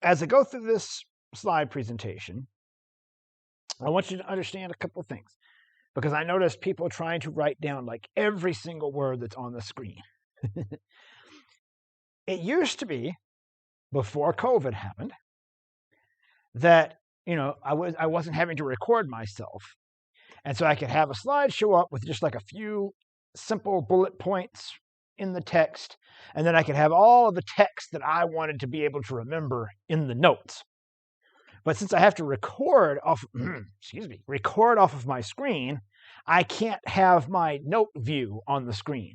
as I go through this slide presentation, I want you to understand a couple of things, because I noticed people trying to write down like every single word that's on the screen. It used to be, before COVID happened, that I wasn't having to record myself, and so I could have a slide show up with just like a few simple bullet points in the text, and then I could have all of the text that I wanted to be able to remember in the notes. But since I have to record off of my screen, I can't have my note view on the screen.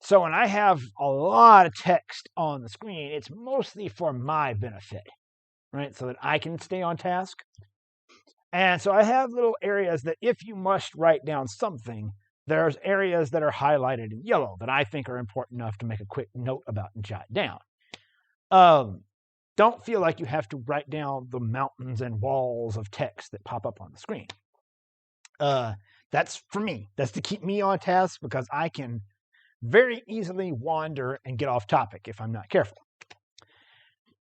So when I have a lot of text on the screen, it's mostly for my benefit, right? So that I can stay on task. And so I have little areas that if you must write down something, there's areas that are highlighted in yellow that I think are important enough to make a quick note about and jot down. Don't feel like you have to write down the mountains and walls of text that pop up on the screen. That's for me. That's to keep me on task, because I can very easily wander and get off topic if I'm not careful.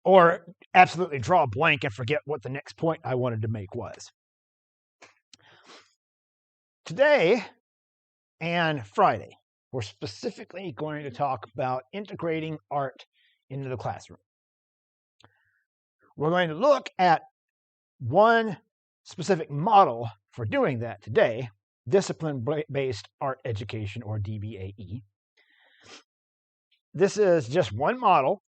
Or absolutely draw a blank and forget what the next point I wanted to make was. Today and Friday, we're specifically going to talk about integrating art into the classroom. We're going to look at one specific model for doing that today, discipline-based art education, or DBAE. This is just one model.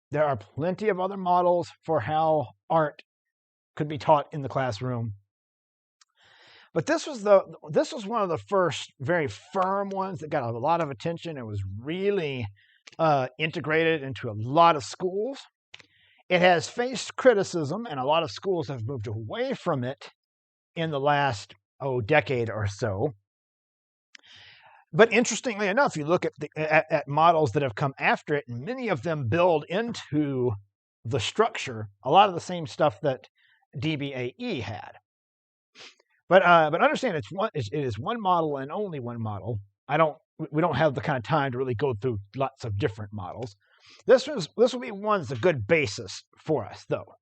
There are plenty of other models for how art could be taught in the classroom. But this was one of the first very firm ones that got a lot of attention. It was really integrated into a lot of schools. It has faced criticism, and a lot of schools have moved away from it in the last decade or so. But interestingly enough, you look at models that have come after it, and many of them build into the structure a lot of the same stuff that DBAE had. But understand it is one model and only one model. We don't have the kind of time to really go through lots of different models. This will be one that's a good basis for us, though.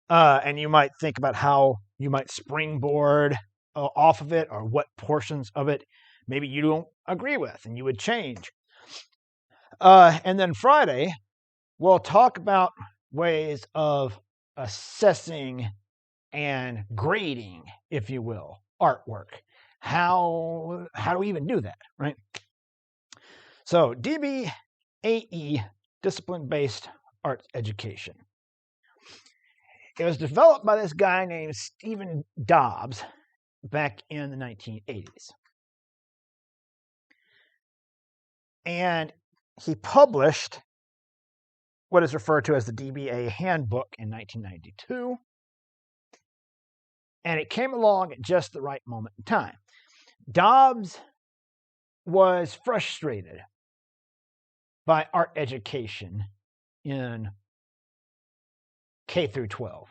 And you might think about how you might springboard off of it, or what portions of it maybe you don't agree with and you would change. And then Friday, we'll talk about ways of assessing and grading, if you will, artwork. How do we even do that, right? So DBAE, discipline-based art education. It was developed by this guy named Stephen Dobbs back in the 1980s. And he published what is referred to as the DBA Handbook in 1992. And it came along at just the right moment in time. Dobbs was frustrated by art education in K through 12,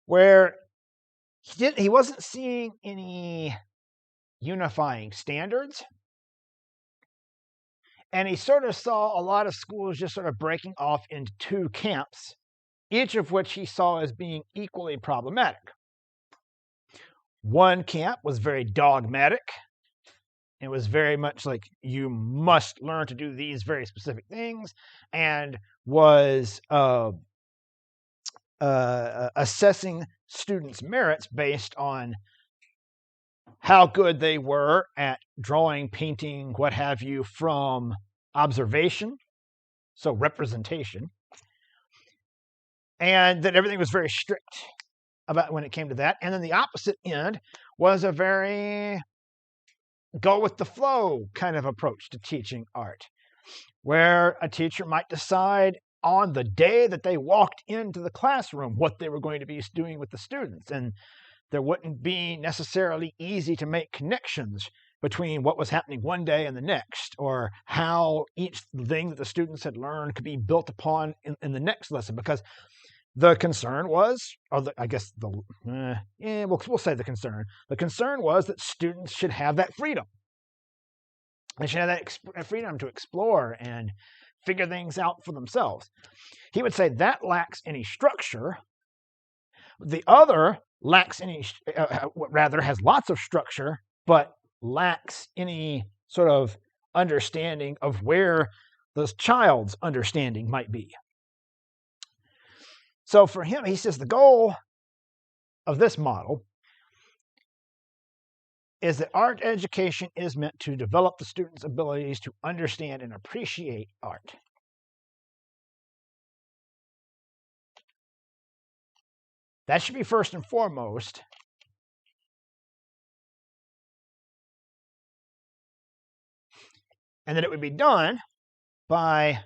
where he wasn't seeing any unifying standards, and he sort of saw a lot of schools just sort of breaking off into two camps, each of which he saw as being equally problematic. One camp was very dogmatic. It was very much like you must learn to do these very specific things, and was assessing students' merits based on how good they were at drawing, painting, what have you, from observation, so representation, and that everything was very strict about when it came to that. And then the opposite end was a very go with the flow kind of approach to teaching art, where a teacher might decide on the day that they walked into the classroom what they were going to be doing with the students, and there wouldn't be necessarily easy to make connections between what was happening one day and the next, or how each thing that the students had learned could be built upon in the next lesson, because the concern was, we'll say the concern. The concern was that students should have that freedom. They should have that freedom to explore and figure things out for themselves. He would say that lacks any structure. The other lacks any, rather has lots of structure, but lacks any sort of understanding of where the child's understanding might be. So for him, he says the goal of this model is that art education is meant to develop the student's abilities to understand and appreciate art. That should be first and foremost. And that it would be done by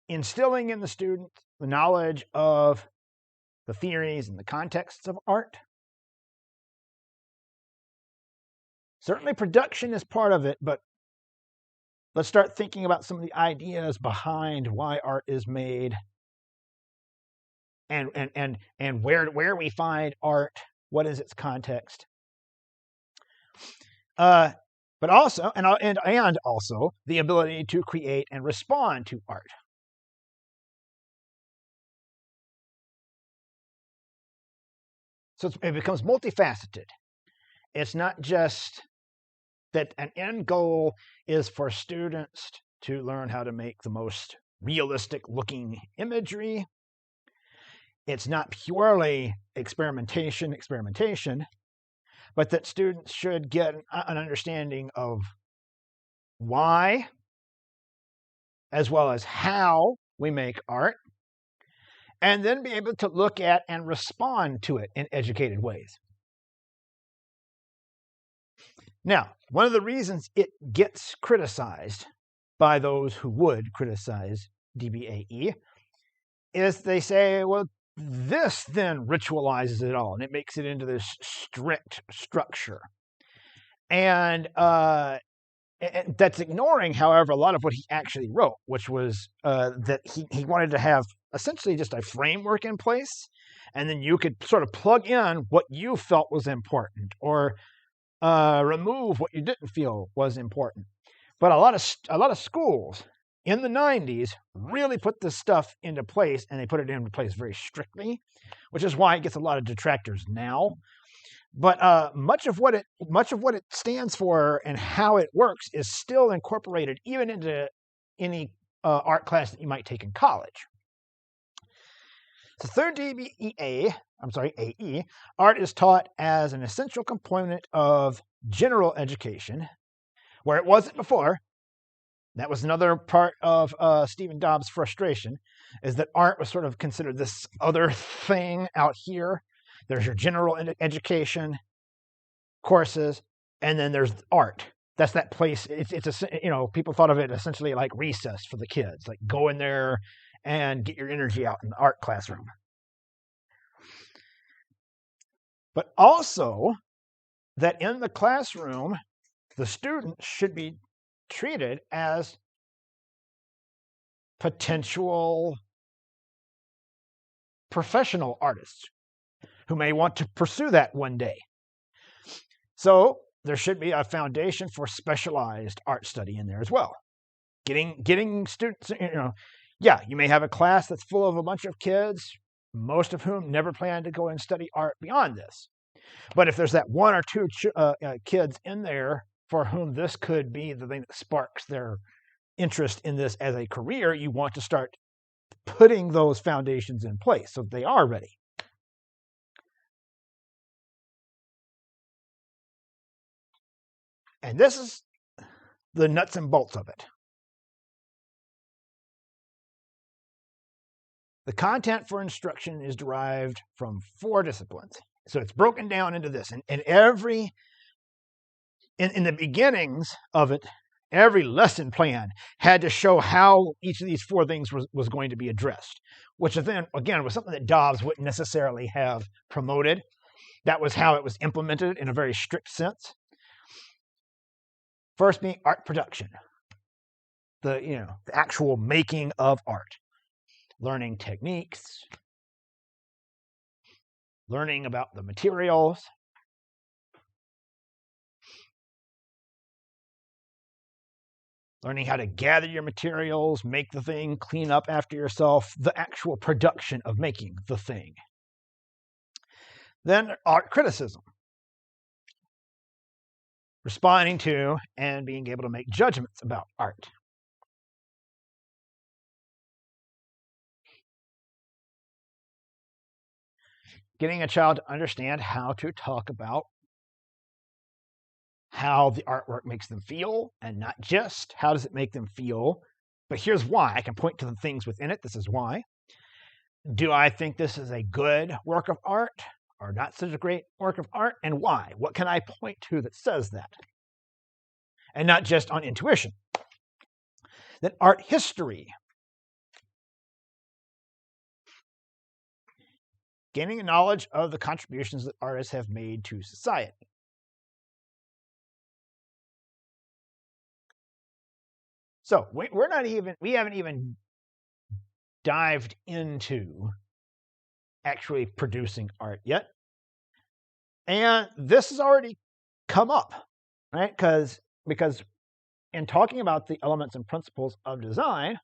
instilling in the student the knowledge of the theories and the contexts of art. Certainly production is part of it, but let's start thinking about some of the ideas behind why art is made and where we find art, what is its context. But also, and also the ability to create and respond to art. So it becomes multifaceted. It's not just that an end goal is for students to learn how to make the most realistic looking imagery. It's not purely experimentation, but that students should get an understanding of why, as well as how we make art, and then be able to look at and respond to it in educated ways. Now, one of the reasons it gets criticized by those who would criticize DBAE is they say, well, this then ritualizes it all, and it makes it into this strict structure. And that's ignoring, however, a lot of what he actually wrote, which was that he wanted to have essentially just a framework in place, and then you could sort of plug in what you felt was important, or remove what you didn't feel was important. But a lot of schools in the 90s really put this stuff into place, and they put it into place very strictly, which is why it gets a lot of detractors now. But much of what it stands for and how it works is still incorporated even into any art class that you might take in college. So third AE, art is taught as an essential component of general education, where it wasn't before. That was another part of Stephen Dobbs' frustration, is that art was sort of considered this other thing out here. There's your general education courses, and then there's art. That's that place. It's people thought of it essentially like recess for the kids, like go in there and get your energy out in the art classroom. But also that in the classroom, the students should be treated as potential professional artists who may want to pursue that one day. So there should be a foundation for specialized art study in there as well. Getting students, you may have a class that's full of a bunch of kids, most of whom never plan to go and study art beyond this. But if there's that one or two kids in there for whom this could be the thing that sparks their interest in this as a career, you want to start putting those foundations in place so they are ready. And this is the nuts and bolts of it. The content for instruction is derived from 4 disciplines. So it's broken down into this. And in the beginnings of it, every lesson plan had to show how each of these 4 things was going to be addressed, which then, again, was something that Dobbs wouldn't necessarily have promoted. That was how it was implemented in a very strict sense. First being art production, the actual making of art, learning techniques, learning about the materials, learning how to gather your materials, make the thing, clean up after yourself, the actual production of making the thing. Then art criticism, responding to and being able to make judgments about art. Getting a child to understand how to talk about how the artwork makes them feel, and not just how does it make them feel, but here's why. I can point to the things within it. This is why. Do I think this is a good work of art or not such a great work of art, and why? What can I point to that says that? And not just on intuition. Then art history. Gaining a knowledge of the contributions that artists have made to society. So we haven't even dived into actually producing art yet. And this has already come up, right? Because in talking about the elements and principles of design,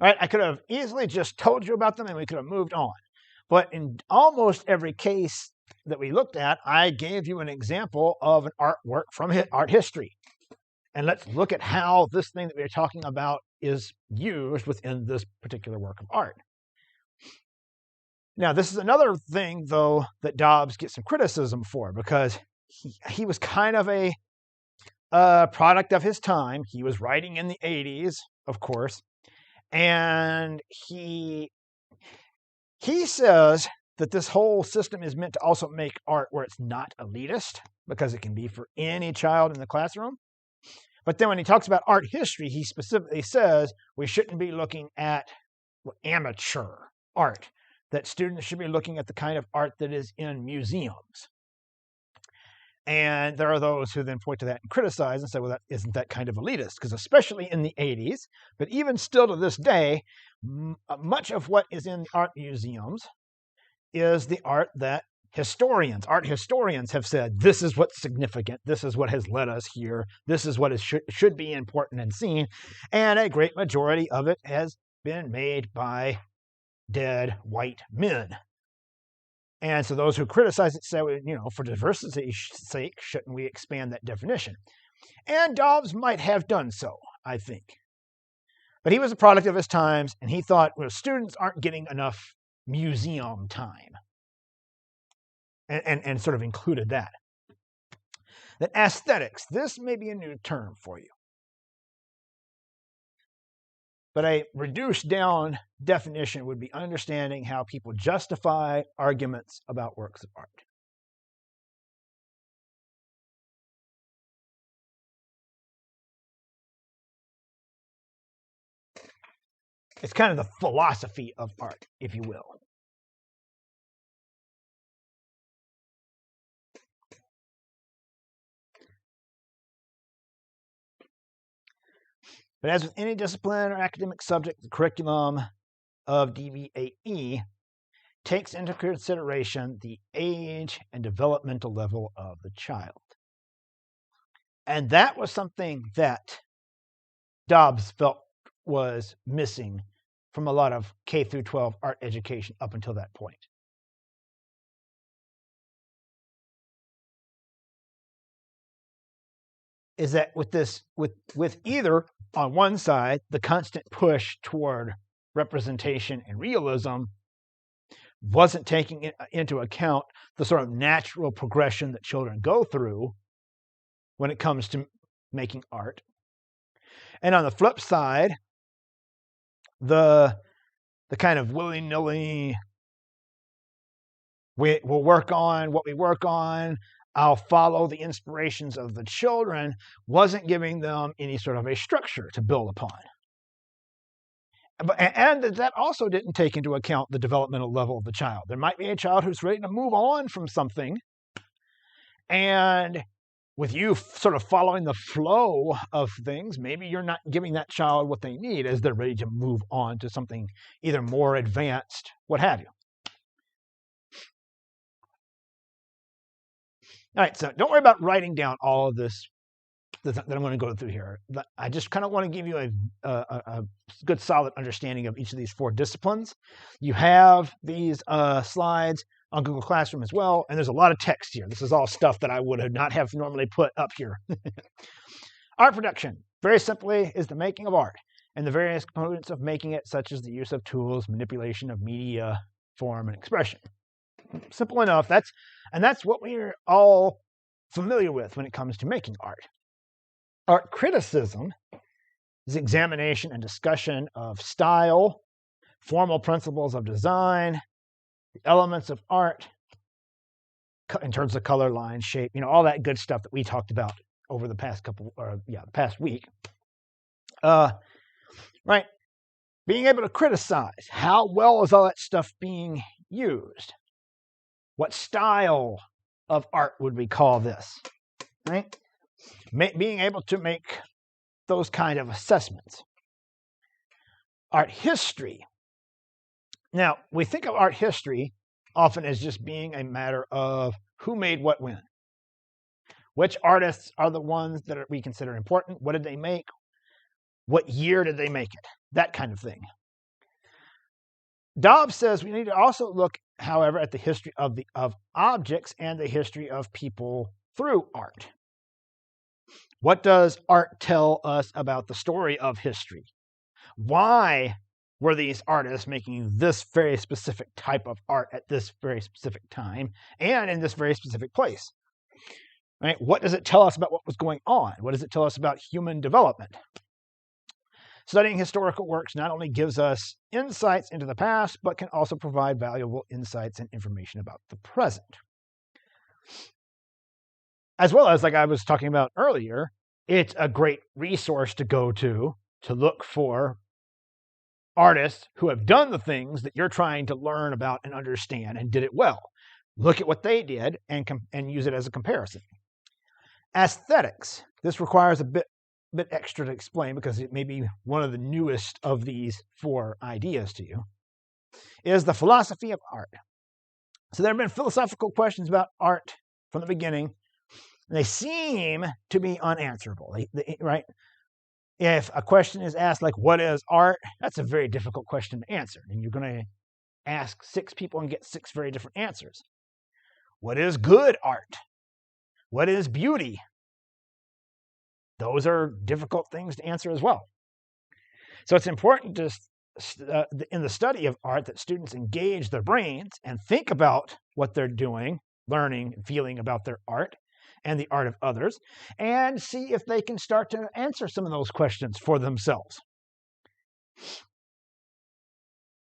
right, I could have easily just told you about them and we could have moved on. But in almost every case that we looked at, I gave you an example of an artwork from art history. And let's look at how this thing that we're talking about is used within this particular work of art. Now, this is another thing, though, that Dobbs gets some criticism for, because he was kind of a product of his time. He was writing in the 80s, of course, and he says that this whole system is meant to also make art where it's not elitist, because it can be for any child in the classroom. But then when he talks about art history, he specifically says we shouldn't be looking at amateur art, that students should be looking at the kind of art that is in museums. And there are those who then point to that and criticize and say, well, isn't that kind of elitist? Because especially in the 80s, but even still to this day, much of what is in art museums is the art that art historians have said, this is what's significant, this is what has led us here, this is what should be important and seen, and a great majority of it has been made by dead white men. And so those who criticize it say, for diversity's sake, shouldn't we expand that definition? And Dobbs might have done so, I think. But he was a product of his times, and he thought, students aren't getting enough museum time. And sort of included that. Then aesthetics. This may be a new term for you. But a reduced down definition would be understanding how people justify arguments about works of art. It's kind of the philosophy of art, if you will. But as with any discipline or academic subject, the curriculum of DVAE takes into consideration the age and developmental level of the child. And that was something that Dobbs felt was missing from a lot of K through 12 art education up until that point. Is that with either on one side the constant push toward representation and realism wasn't taking into account the sort of natural progression that children go through when it comes to making art, and on the flip side, the kind of willy-nilly, we'll work on what we work on, I'll follow the inspirations of the children, wasn't giving them any sort of a structure to build upon. And that also didn't take into account the developmental level of the child. There might be a child who's ready to move on from something, and with you sort of following the flow of things, maybe you're not giving that child what they need as they're ready to move on to something either more advanced, what have you. All right, so don't worry about writing down all of this that I'm going to go through here. I just kind of want to give you a good solid understanding of each of these 4 disciplines. You have these slides on Google Classroom as well, and there's a lot of text here. This is all stuff that I would not have normally put up here. Art production, very simply, is the making of art and the various components of making it, such as the use of tools, manipulation of media, form, and expression. Simple enough. That's what we're all familiar with when it comes to making art. Art criticism is examination and discussion of style, formal principles of design, the elements of art in terms of color, line, shape, all that good stuff that we talked about over the past past week. Right. Being able to criticize, how well is all that stuff being used? What style of art would we call this? Right? Being able to make those kind of assessments. Art history. Now, we think of art history often as just being a matter of who made what when. Which artists are the ones that we consider important? What did they make? What year did they make it? That kind of thing. Dobbs says we need to also look, however, at the history of objects and the history of people through art. What does art tell us about the story of history? Why were these artists making this very specific type of art at this very specific time and in this very specific place? Right? What does it tell us about what was going on? What does it tell us about human development? Studying historical works not only gives us insights into the past, but can also provide valuable insights and information about the present. As well as, like I was talking about earlier, it's a great resource to go to look for artists who have done the things that you're trying to learn about and understand and did it well. Look at what they did and use it as a comparison. Aesthetics. This requires a bit extra to explain because it may be one of the newest of these 4 ideas to you, is the philosophy of art. So there have been philosophical questions about art from the beginning, and they seem to be unanswerable, right? If a question is asked like, what is art? That's a very difficult question to answer, and you're going to ask 6 people and get 6 very different answers. What is good art? What is beauty? Those are difficult things to answer as well. So it's important to, in the study of art, that students engage their brains and think about what they're doing, learning, and feeling about their art and the art of others, and see if they can start to answer some of those questions for themselves.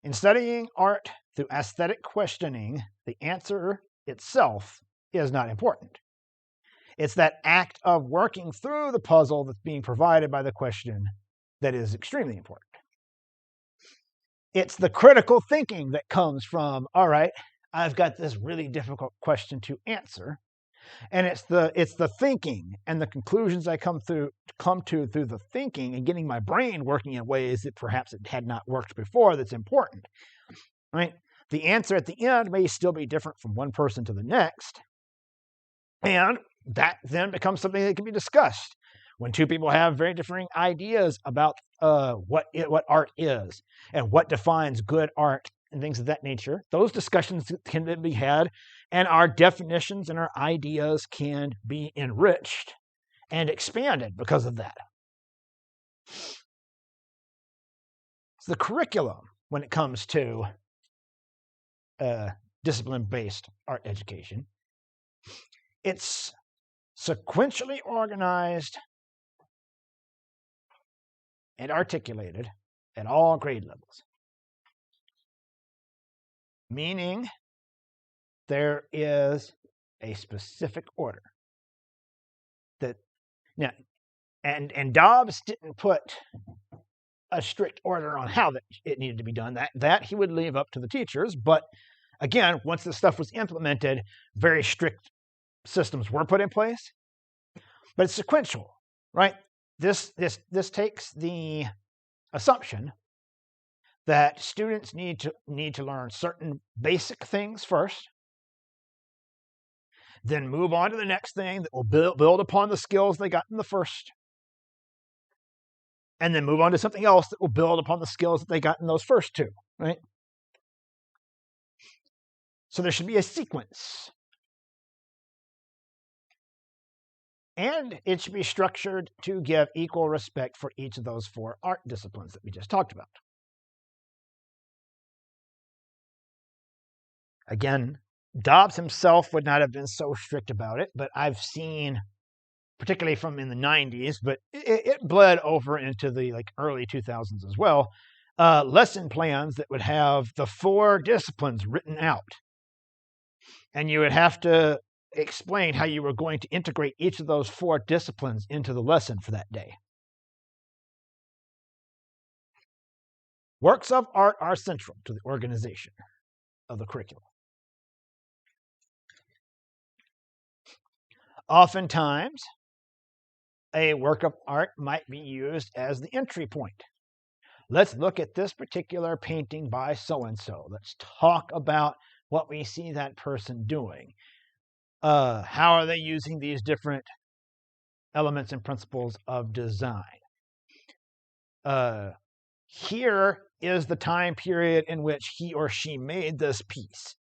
In studying art through aesthetic questioning, the answer itself is not important. It's that act of working through the puzzle that's being provided by the question that is extremely important. It's the critical thinking that comes from, all right, I've got this really difficult question to answer. And it's the thinking and the conclusions I come to through the thinking and getting my brain working in ways that perhaps it had not worked before that's important. Right? The answer at the end may still be different from one person to the next. And that then becomes something that can be discussed when 2 people have very differing ideas about what art is and what defines good art and things of that nature. Those discussions can then be had, and our definitions and our ideas can be enriched and expanded because of that. So the curriculum, when it comes to discipline-based art education, it's sequentially organized and articulated at all grade levels. Meaning there is a specific order that now, and Dobbs didn't put a strict order on how it needed to be done. That he would leave up to the teachers. But again, once the stuff was implemented, very strict systems were put in place. But it's sequential, right? This takes the assumption that students need to learn certain basic things first. then move on to the next thing that will build upon the skills they got in the first, and then move on to something else that will build upon the skills that they got in those first two, right? So there should be a sequence. And it should be structured to give equal respect for each of those 4 art disciplines that we just talked about. Again, Dobbs himself would not have been so strict about it, but I've seen, particularly from in the 90s, but it bled over into the early 2000s as well, lesson plans that would have the 4 disciplines written out. And you would have to explain how you were going to integrate each of those 4 disciplines into the lesson for that day. Works of art are central to the organization of the curriculum. Oftentimes, a work of art might be used as the entry point. Let's look at this particular painting by so-and-so. Let's talk about what we see that person doing. How are they using these different elements and principles of design? Here is the time period in which he or she made this piece.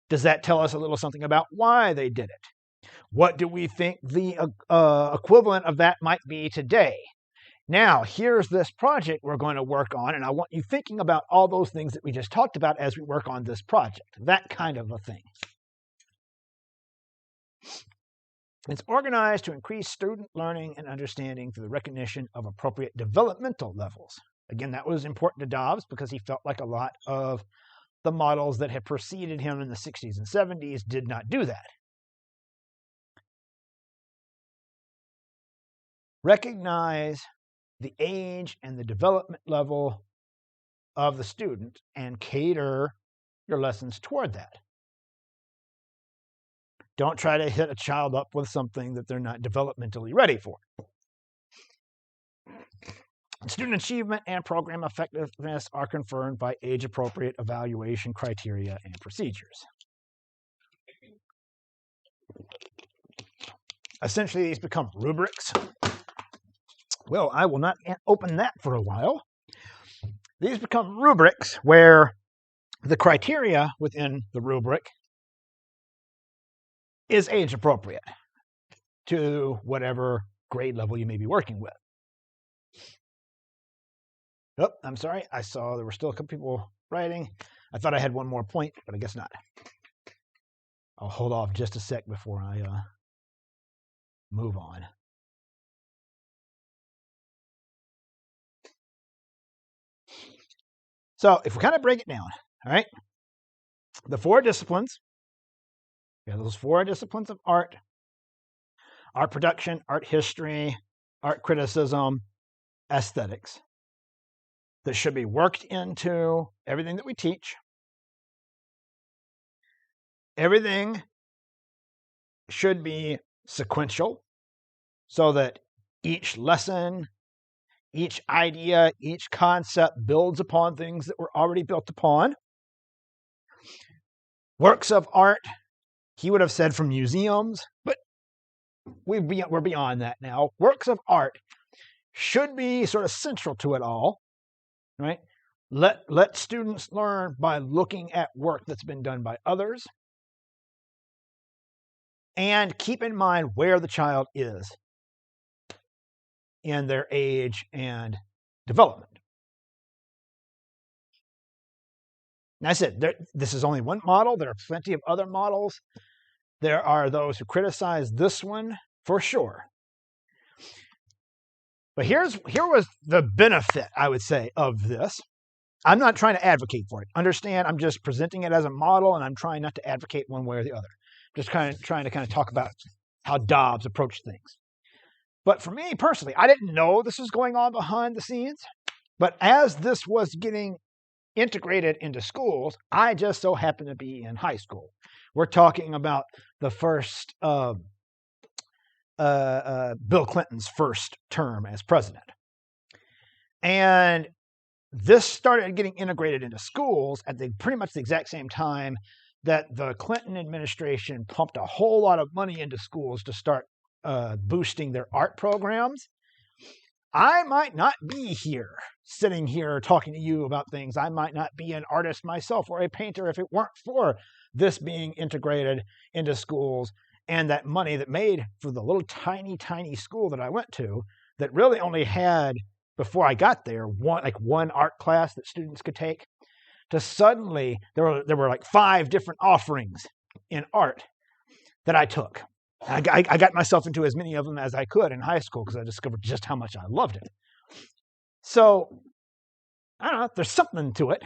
Does that tell us a little something about why they did it? What do we think the equivalent of that might be today? Now, here's this project we're going to work on, and I want you thinking about all those things that we just talked about as we work on this project. That kind of a thing. It's organized to increase student learning and understanding through the recognition of appropriate developmental levels. Again, that was important to Dobbs because he felt like a lot of the models that had preceded him in the 60s and 70s did not do that. Recognize the age and the development level of the student and cater your lessons toward that. Don't try to hit a child up with something that they're not developmentally ready for. Student achievement and program effectiveness are confirmed by age-appropriate evaluation criteria and procedures. Essentially, these become rubrics. Well, I will not open that for a while. These become rubrics where the criteria within the rubric is age appropriate to whatever grade level you may be working with. Oh, I'm sorry. I saw there were still a couple people writing. I thought I had one more point, but I guess not. I'll hold off just a sec before I move on. So if we kind of break it down, all right, the 4 disciplines, we have those 4 disciplines of art production, art history, art criticism, aesthetics, that should be worked into everything that we teach. Everything should be sequential so that each lesson, each idea, each concept builds upon things that were already built upon. Works of art, he would have said from museums, but we're beyond that now. Works of art should be sort of central to it all, right? Let students learn by looking at work that's been done by others. And keep in mind where the child is in their age and development. And I said, this is only one model. There are plenty of other models. There are those who criticize this one for sure. But here was the benefit, I would say, of this. I'm not trying to advocate for it. Understand, I'm just presenting it as a model, and I'm trying not to advocate one way or the other. Just trying to talk about how Dobbs approached things. But for me personally, I didn't know this was going on behind the scenes. But as this was getting integrated into schools, I just so happened to be in high school. We're talking about the first Bill Clinton's first term as president. And this started getting integrated into schools at pretty much the exact same time that the Clinton administration pumped a whole lot of money into schools to start boosting their art programs, I might not be here, sitting here talking to you about things. I might not be an artist myself or a painter if it weren't for this being integrated into schools and that money that made for the little tiny, tiny school that I went to that really only had, before I got there, one art class that students could take, to suddenly there were like 5 different offerings in art that I took. I got myself into as many of them as I could in high school because I discovered just how much I loved it. So, I don't know, there's something to it.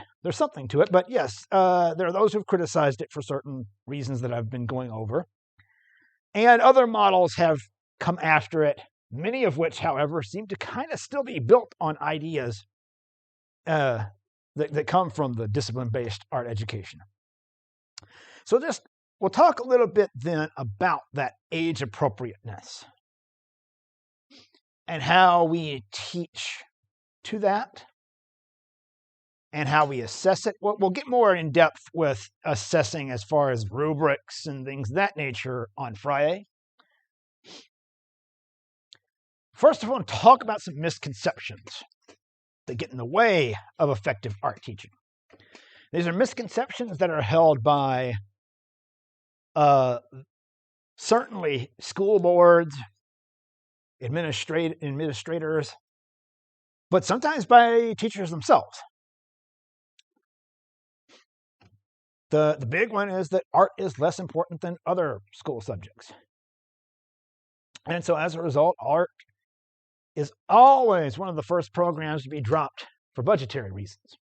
But yes, there are those who've criticized it for certain reasons that I've been going over. And other models have come after it, many of which, however, seem to kind of still be built on ideas that come from the discipline-based art education. So we'll talk a little bit then about that age appropriateness and how we teach to that and how we assess it. We'll get more in depth with assessing as far as rubrics and things of that nature on Friday. First of all, talk about some misconceptions that get in the way of effective art teaching. These are misconceptions that are held by certainly school boards, administrators, but sometimes by teachers themselves. The big one is that art is less important than other school subjects. And so as a result, art is always one of the first programs to be dropped for budgetary reasons.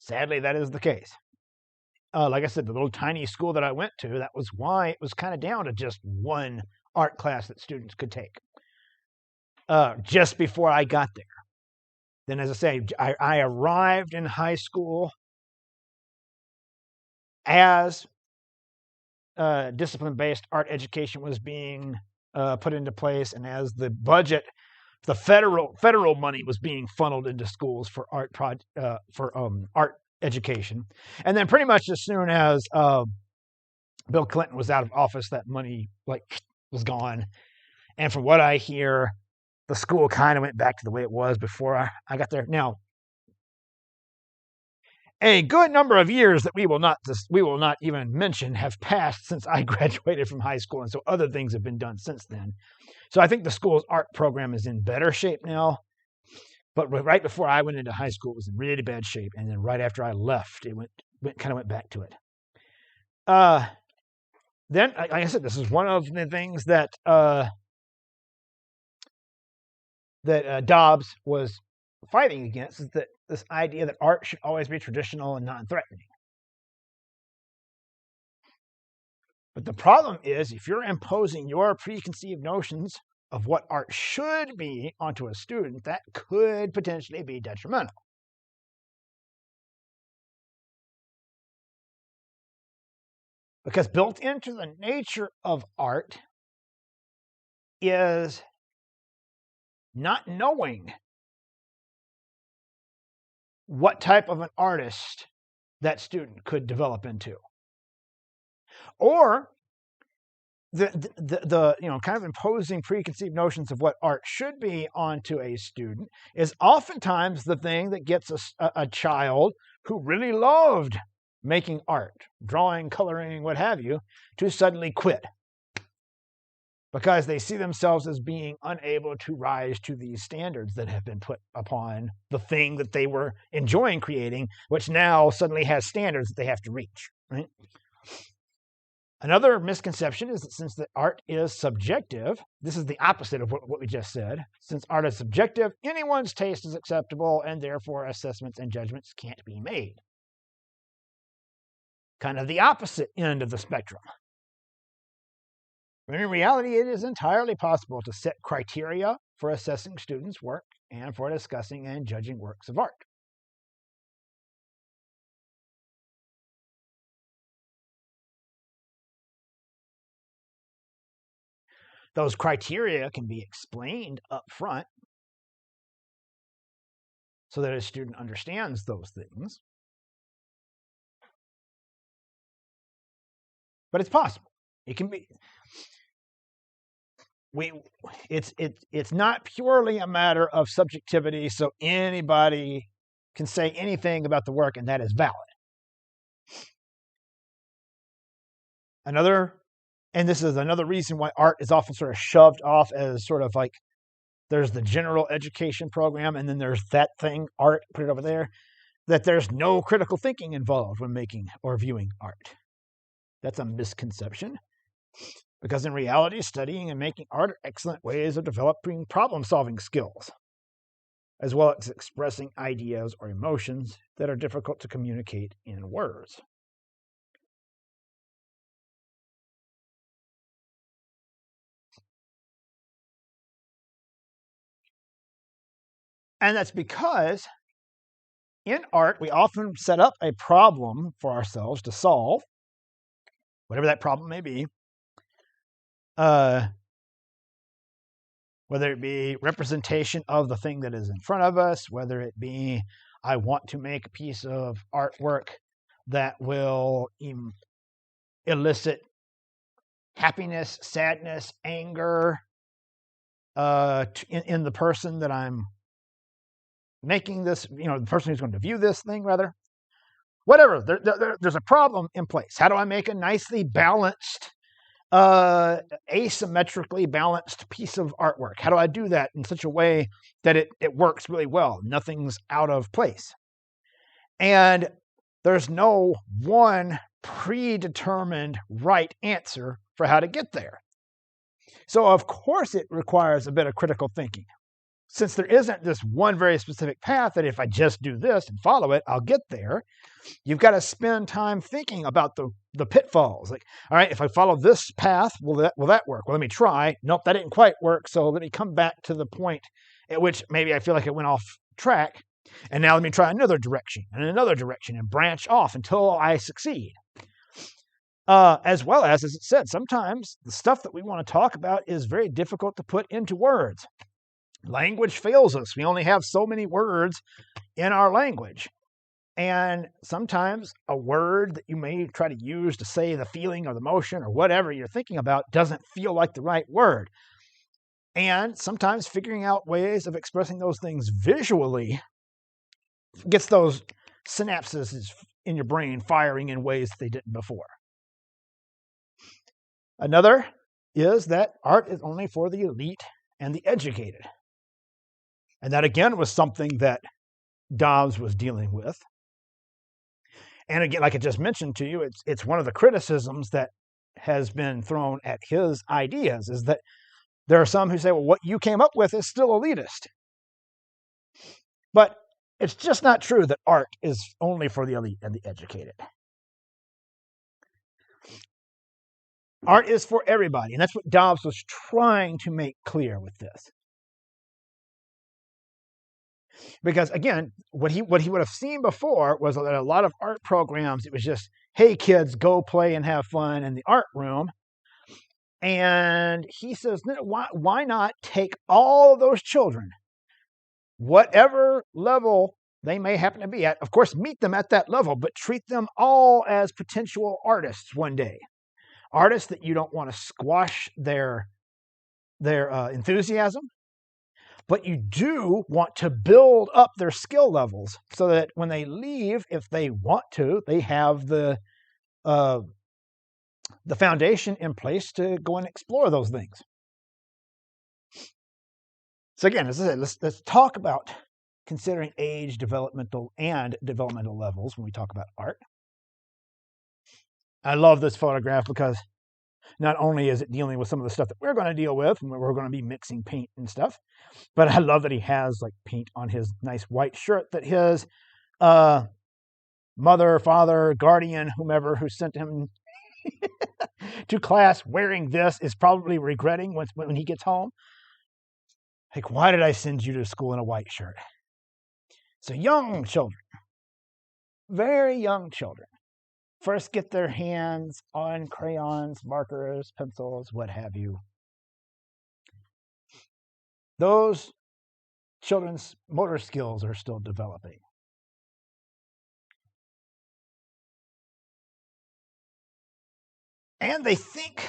Sadly, that is the case. Like I said, the little tiny school that I went to, that was why it was kind of down to just one art class that students could take just before I got there. Then, as I say, I arrived in high school as discipline-based art education was being put into place, and as the budget, the federal money was being funneled into schools for art education. And then pretty much as soon as Bill Clinton was out of office, that money was gone. And from what I hear, the school kind of went back to the way it was before I got there. Now, a good number of years that we will not even mention have passed since I graduated from high school, and so other things have been done since then. So I think the school's art program is in better shape now. But right before I went into high school, it was in really bad shape, and then right after I left, it went back to it. Then, like I said, this is one of the things that Dobbs was fighting against, is that this idea that art should always be traditional and non-threatening. But the problem is, if you're imposing your preconceived notions of what art should be onto a student, that could potentially be detrimental. Because built into the nature of art is not knowing what type of an artist that student could develop into. Or the kind of imposing preconceived notions of what art should be onto a student is oftentimes the thing that gets a child who really loved making art, drawing, coloring, what have you, to suddenly quit because they see themselves as being unable to rise to these standards that have been put upon the thing that they were enjoying creating, which now suddenly has standards that they have to reach, right? Another misconception is that since the art is subjective, this is the opposite of what we just said. Since art is subjective, anyone's taste is acceptable, and therefore assessments and judgments can't be made. Kind of the opposite end of the spectrum. When in reality, it is entirely possible to set criteria for assessing students' work and for discussing and judging works of art. Those criteria can be explained up front. so that a student understands those things. But it's possible. It can be. It's not purely a matter of subjectivity, so anybody can say anything about the work, and that is valid. And this is another reason why art is often sort of shoved off as sort of like there's the general education program, and then there's that thing, art, put it over there, that there's no critical thinking involved when making or viewing art. That's a misconception. Because in reality, studying and making art are excellent ways of developing problem-solving skills, as well as expressing ideas or emotions that are difficult to communicate in words. And that's because in art, we often set up a problem for ourselves to solve, whatever that problem may be. Whether it be representation of the thing that is in front of us, whether it be I want to make a piece of artwork that will elicit happiness, sadness, anger in the person that I'm making this, the person who's going to view this thing, rather. Whatever, there's a problem in place. How do I make a nicely balanced, asymmetrically balanced piece of artwork? How do I do that in such a way that it works really well? Nothing's out of place. And there's no one predetermined right answer for how to get there. So, of course, it requires a bit of critical thinking. Since there isn't this one very specific path that if I just do this and follow it, I'll get there, you've got to spend time thinking about the pitfalls. Like, all right, if I follow this path, will that work? Well, let me try. Nope, that didn't quite work. So let me come back to the point at which maybe I feel like it went off track. And now let me try another direction and branch off until I succeed. As well as it said, sometimes the stuff that we want to talk about is very difficult to put into words. Language fails us. We only have so many words in our language. And sometimes a word that you may try to use to say the feeling or the motion or whatever you're thinking about doesn't feel like the right word. And sometimes figuring out ways of expressing those things visually gets those synapses in your brain firing in ways they didn't before. Another is that art is only for the elite and the educated. And that, again, was something that Dobbs was dealing with. And again, like I just mentioned to you, it's one of the criticisms that has been thrown at his ideas, is that there are some who say, well, what you came up with is still elitist. But it's just not true that art is only for the elite and the educated. Art is for everybody, and that's what Dobbs was trying to make clear with this. Because again, what he would have seen before was that a lot of art programs, it was just, hey kids, go play and have fun in the art room. And he says, why not take all of those children, whatever level they may happen to be at, of course, meet them at that level, but treat them all as potential artists one day. Artists that you don't want to squash their enthusiasm, but you do want to build up their skill levels so that when they leave, if they want to, they have the foundation in place to go and explore those things. So again, as I said, let's talk about considering age, developmental levels when we talk about art. I love this photograph because not only is it dealing with some of the stuff that we're going to deal with, and we're going to be mixing paint and stuff, but I love that he has like paint on his nice white shirt that his mother, father, guardian, whomever who sent him to class wearing this is probably regretting when he gets home. Like, why did I send you to school in a white shirt? So young children, very young children, first get their hands on crayons, markers, pencils, what have you. Those children's motor skills are still developing. And they think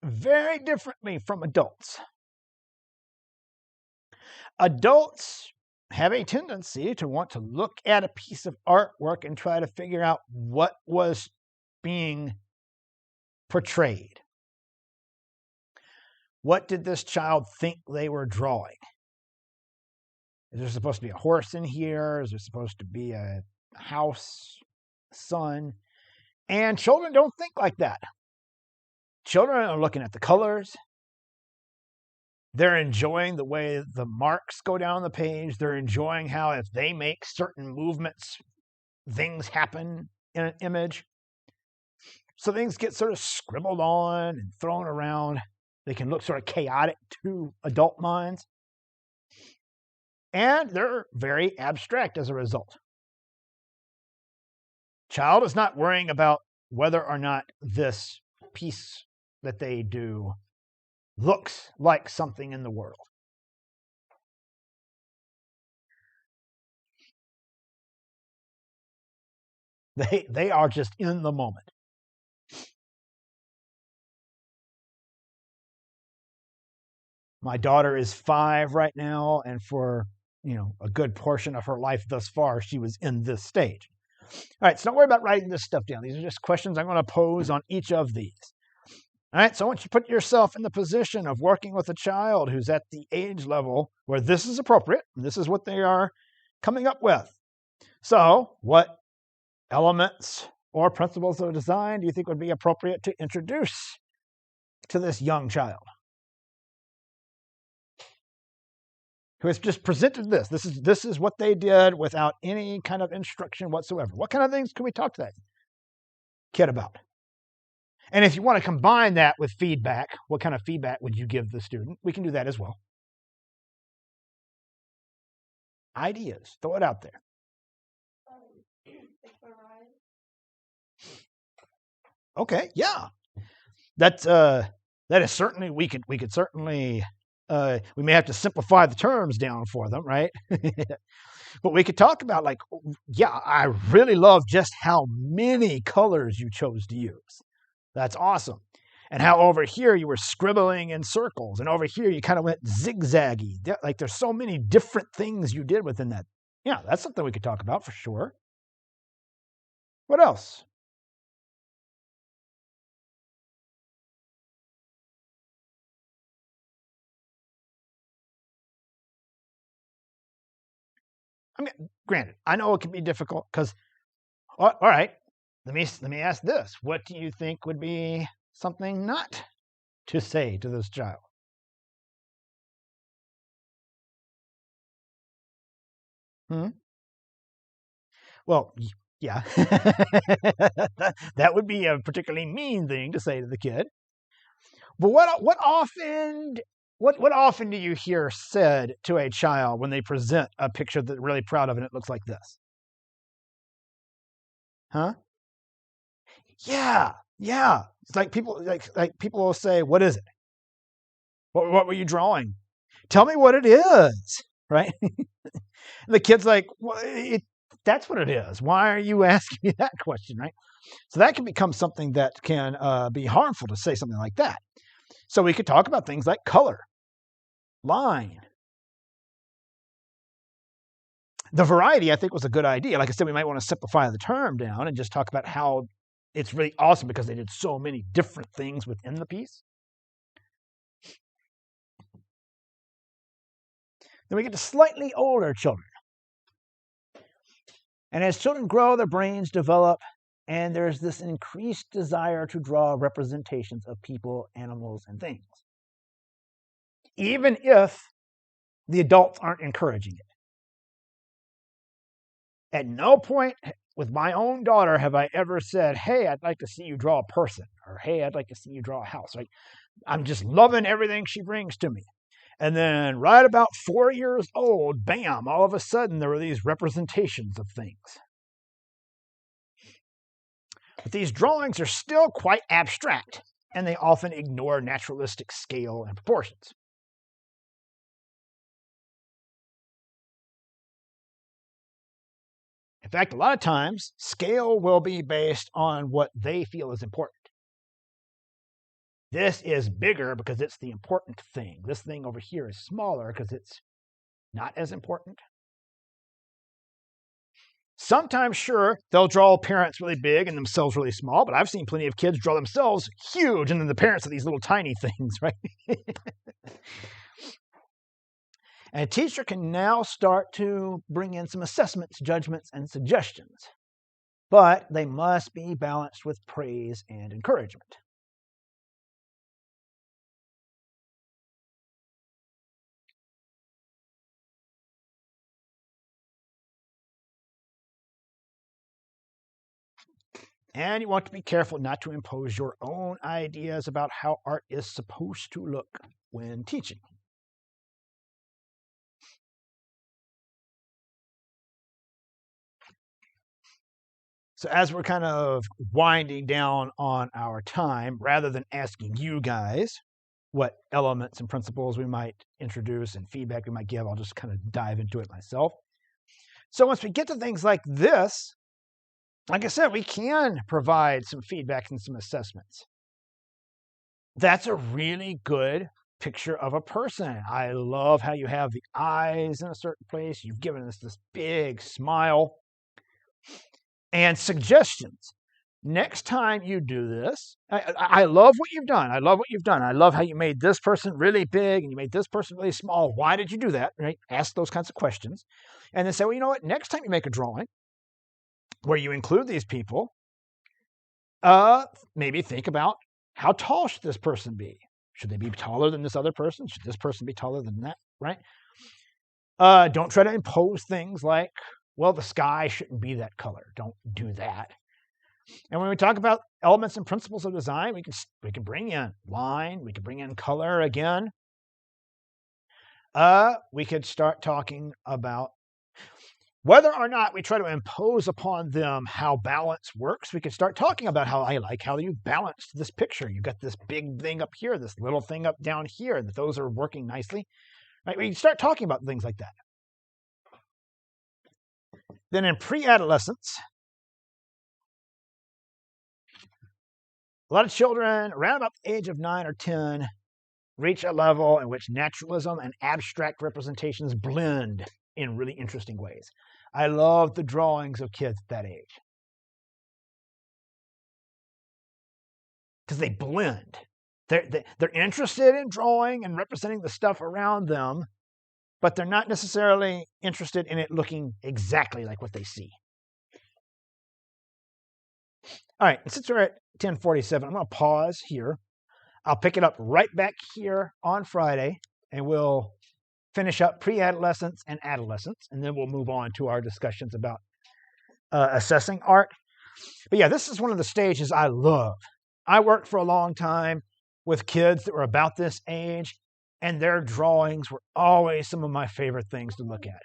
very differently from adults. Adults have a tendency to want to look at a piece of artwork and try to figure out what was being portrayed. What did this child think they were drawing? Is there supposed to be a horse in here? Is there supposed to be a house, sun? And children don't think like that. Children are looking at the colors. They're enjoying the way the marks go down the page. They're enjoying how if they make certain movements, things happen in an image. So things get sort of scribbled on and thrown around. They can look sort of chaotic to adult minds. And they're very abstract as a result. Child is not worrying about whether or not this piece that they do looks like something in the world. They are just in the moment. My daughter is 5 right now, and for a good portion of her life thus far, she was in this stage. All right, so don't worry about writing this stuff down. These are just questions I'm going to pose on each of these. All right, so I want you to put yourself in the position of working with a child who's at the age level where this is appropriate, and this is what they are coming up with. So what elements or principles of design do you think would be appropriate to introduce to this young child who has just presented this? This is what they did without any kind of instruction whatsoever. What kind of things can we talk to that kid about? And if you want to combine that with feedback, what kind of feedback would you give the student? We can do that as well. Ideas, throw it out there. Okay, yeah. That is certainly, we could certainly, we may have to simplify the terms down for them, right? But we could talk about I really love just how many colors you chose to use. That's awesome. And how over here you were scribbling in circles, and over here you kind of went zigzaggy. Like there's so many different things you did within that. Yeah, that's something we could talk about for sure. What else? I mean, granted, I know it can be difficult because, all right, let me ask this. What do you think would be something not to say to this child? Well, yeah. That would be a particularly mean thing to say to the kid. But what often do you hear said to a child when they present a picture that they're really proud of and it looks like this? Huh? Yeah. It's like people people will say, "What is it? What were you drawing? Tell me what it is." Right? The kid's like, well, that's what it is. Why are you asking me that question, right? So that can become something that can be harmful to say something like that. So we could talk about things like color, line. The variety, I think, was a good idea. Like I said, we might want to simplify the term down and just talk about how it's really awesome because they did so many different things within the piece. Then we get to slightly older children. And as children grow, their brains develop, and there's this increased desire to draw representations of people, animals, and things, even if the adults aren't encouraging it. At no point with my own daughter have I ever said, "Hey, I'd like to see you draw a person," or "Hey, I'd like to see you draw a house." Right? I'm just loving everything she brings to me. And then right about 4 years old, bam, all of a sudden there were these representations of things. But these drawings are still quite abstract, and they often ignore naturalistic scale and proportions. In fact, a lot of times, scale will be based on what they feel is important. This is bigger because it's the important thing. This thing over here is smaller because it's not as important. Sometimes, sure, they'll draw parents really big and themselves really small, but I've seen plenty of kids draw themselves huge and then the parents are these little tiny things, right? And a teacher can now start to bring in some assessments, judgments, and suggestions, but they must be balanced with praise and encouragement. And you want to be careful not to impose your own ideas about how art is supposed to look when teaching. So as we're kind of winding down on our time, rather than asking you guys what elements and principles we might introduce and feedback we might give, I'll just kind of dive into it myself. So once we get to things like this, like I said, we can provide some feedback and some assessments. That's a really good picture of a person. I love how you have the eyes in a certain place. You've given us this big smile. And suggestions. Next time you do this, I love what you've done. I love what you've done. I love how you made this person really big and you made this person really small. Why did you do that? Right? Ask those kinds of questions. And then say, well, you know what? Next time you make a drawing where you include these people, maybe think about how tall should this person be? Should they be taller than this other person? Should this person be taller than that? Right? Don't try to impose things like, well, the sky shouldn't be that color. Don't do that. And when we talk about elements and principles of design, we can bring in line, we can bring in color again. We could start talking about whether or not we try to impose upon them how balance works. We could start talking about how you balanced this picture. You've got this big thing up here, this little thing up down here, that those are working nicely. Right? We can start talking about things like that. Then in pre-adolescence, a lot of children around about the age of 9 or 10 reach a level in which naturalism and abstract representations blend in really interesting ways. I love the drawings of kids at that age because they blend. They're interested in drawing and representing the stuff around them, but they're not necessarily interested in it looking exactly like what they see. All right, since we're at 10:47, I'm going to pause here. I'll pick it up right back here on Friday, and we'll finish up pre-adolescence and adolescence, and then we'll move on to our discussions about assessing art. But yeah, this is one of the stages I love. I worked for a long time with kids that were about this age, and their drawings were always some of my favorite things to look at.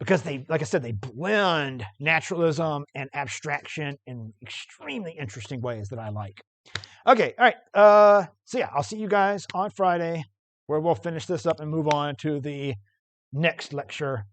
Because they, like I said, they blend naturalism and abstraction in extremely interesting ways that I like. Okay, all right. So yeah, I'll see you guys on Friday where we'll finish this up and move on to the next lecture